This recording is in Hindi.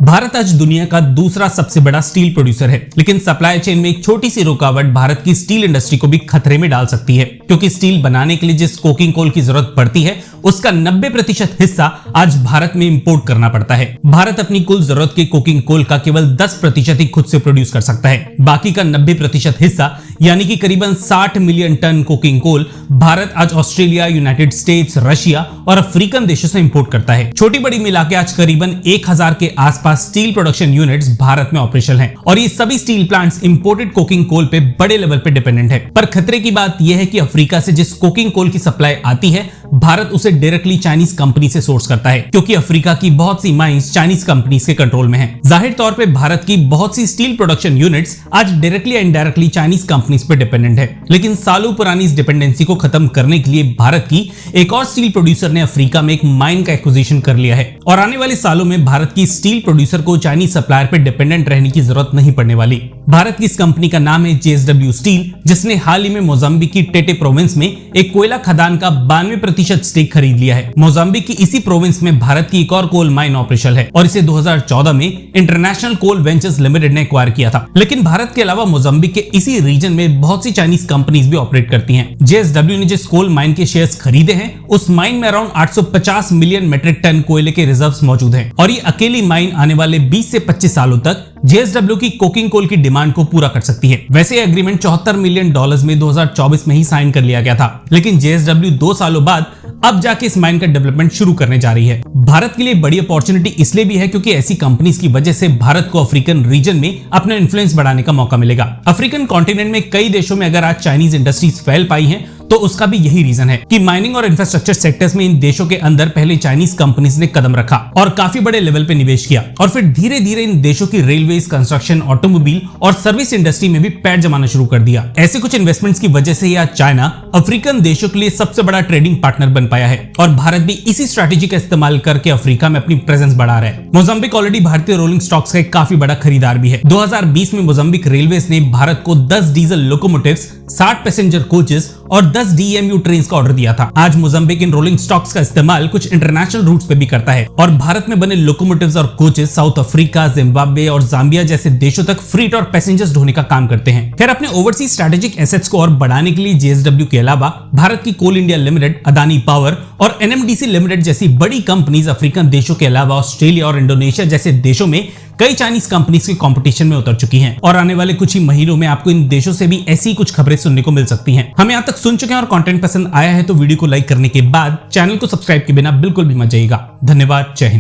भारत आज दुनिया का दूसरा सबसे बड़ा स्टील प्रोड्यूसर है, लेकिन सप्लाई चेन में एक छोटी सी रुकावट भारत की स्टील इंडस्ट्री को भी खतरे में डाल सकती है, क्योंकि स्टील बनाने के लिए जिस कोकिंग कोल की जरूरत पड़ती है उसका 90% हिस्सा आज भारत में इंपोर्ट करना पड़ता है। भारत अपनी कुल जरूरत के कोकिंग कोल का केवल 10% ही खुद से प्रोड्यूस कर सकता है। बाकी का 90% हिस्सा यानी कि करीबन 60 million ton coking coal Bharat आज ऑस्ट्रेलिया, यूनाइटेड स्टेट्स, रशिया और अफ्रीकन देशों से इंपोर्ट करता है। छोटी बड़ी मिला के आज करीबन 1000 के आसपास स्टील प्रोडक्शन यूनिट्स भारत में ऑपरेशनल हैं और ये सभी steel plants imported coking coal पे बड़े लेवल पे डिपेंडेंट है। पर खतरे की बात यह है कि अफ्रीका से जिस कोकिंग कोल की सप्लाई आती है भारत उसे डायरेक्टली चाइनीज कंपनी से सोर्स करता है, क्योंकि अफ्रीका की बहुत सी माइंस चाइनीज कंपनीज के कंट्रोल में हैं। जाहिर तौर पे भारत की बहुत सी स्टील प्रोडक्शन यूनिट्स आज directly and indirectly Chinese companies पे डिपेंडेंट है, लेकिन सालों पुरानी इस डिपेंडेंसी को खत्म करने के लिए भारत की एक और स्टील प्रोड्यूसर ने अफ्रीका में एक माइन का एक्विजिशन कर लिया है और आने वाले सालों में भारत की स्टील प्रोड्यूसर को चाइनीज सप्लायर पे डिपेंडेंट रहने की जरूरत नहीं पड़ने वाली। भारत की इस कंपनी का नाम है JSW स्टील, जिसने हाल ही में मोजाम्बिक की टेटे प्रोविंस में एक कोयला खदान का 92% स्टेक खरीद लिया है। मोजाम्बिक की इसी प्रोविंस में भारत की एक और कोल माइन ऑपरेशनल है और इसे 2014 में इंटरनेशनल कोल वेंचर्स लिमिटेड ने एक्वायर किया था। लेकिन भारत के अलावा मोजाम्बिक के इसी रीजन में बहुत सी चाइनीज कंपनीज भी ऑपरेट करती हैं। JSW ने जिस कोल माइन के शेयर्स खरीदे हैं उस माइन में अराउंड 850 मिलियन मेट्रिक टन कोयले के रिजर्व्स मौजूद हैं और ये अकेली माइन आने वाले 20 से 25 सालों तक JSW की कोकिंग कोल की डिमांड को पूरा कर सकती है। वैसे ये एग्रीमेंट $74 मिलियन में 2024 में ही साइन कर लिया गया था, लेकिन JSW 2 सालों बाद अब जाके इस माइन का डेवलपमेंट शुरू करने जा रही है। भारत के लिए बड़ी अपॉर्चुनिटी इसलिए भी है क्योंकि ऐसी कंपनीज की वजह से भारत को अफ्रीकन रीजन में अपना इन्फ्लुएंस बढ़ाने का मौका मिलेगा। अफ्रीकन कॉन्टिनेंट में कई देशों में अगर आज चाइनीज इंडस्ट्रीज फैल पाई हैं तो उसका भी यही रीजन है कि माइनिंग और इंफ्रास्ट्रक्चर सेक्टर्स में इन देशों के अंदर पहले चाइनीज कंपनीज ने कदम रखा और काफी बड़े लेवल पे निवेश किया और फिर धीरे धीरे इन देशों की रेलवेज, कंस्ट्रक्शन, ऑटोमोबाइल और सर्विस इंडस्ट्री में भी पैर जमाना शुरू कर दिया। ऐसे कुछ इन्वेस्टमेंट्स की वजह से आज चाइना अफ्रीकन देशों के लिए सबसे बड़ा ट्रेडिंग पार्टनर बन पाया है और भारत भी इसी स्ट्रैटेजी का इस्तेमाल करके अफ्रीका में अपनी प्रेजेंस बढ़ा रहा है। मोजाम्बिक ऑलरेडी भारतीय रोलिंग स्टॉक्स का एक काफी बड़ा खरीदार भी है। 2020 में मोजाम्बिक रेलवेज ने भारत को 10 डीजल लोकोमोटिव्स, 60 पैसेंजर कोचेस और 10 DMU ट्रेन्स का ऑर्डर दिया था। आज मोजाम्बिक इन रोलिंग स्टॉक्स का इस्तेमाल कुछ इंटरनेशनल रूट्स पे भी करता है और भारत में बने लोकोमोटिव्स और कोचेस साउथ अफ्रीका, जिम्बाब्वे और जाम्बिया जैसे देशों तक फ्रीट और पैसेंजर्स ढोने का काम करते हैं। खैर, अपने ओवरसीज स्ट्रेटेजिक एसेट्स को और बढ़ाने के लिए JSW के अलावा भारत की कोल इंडिया लिमिटेड, अदानी पावर और NMDC लिमिटेड जैसी बड़ी कंपनीज अफ्रीकन देशों के अलावा ऑस्ट्रेलिया और इंडोनेशिया जैसे देशों में कई चाइनीज कंपनीज के कंपटीशन में उतर चुकी हैं और आने वाले कुछ ही महीनों में आपको इन देशों से भी ऐसी कुछ खबरें सुनने को मिल सकती हैं। हम यहाँ तक सुन चुके हैं और कंटेंट पसंद आया है तो वीडियो को लाइक करने के बाद चैनल को सब्सक्राइब के बिना बिल्कुल भी मत जाइएगा। धन्यवाद। जय हिंद।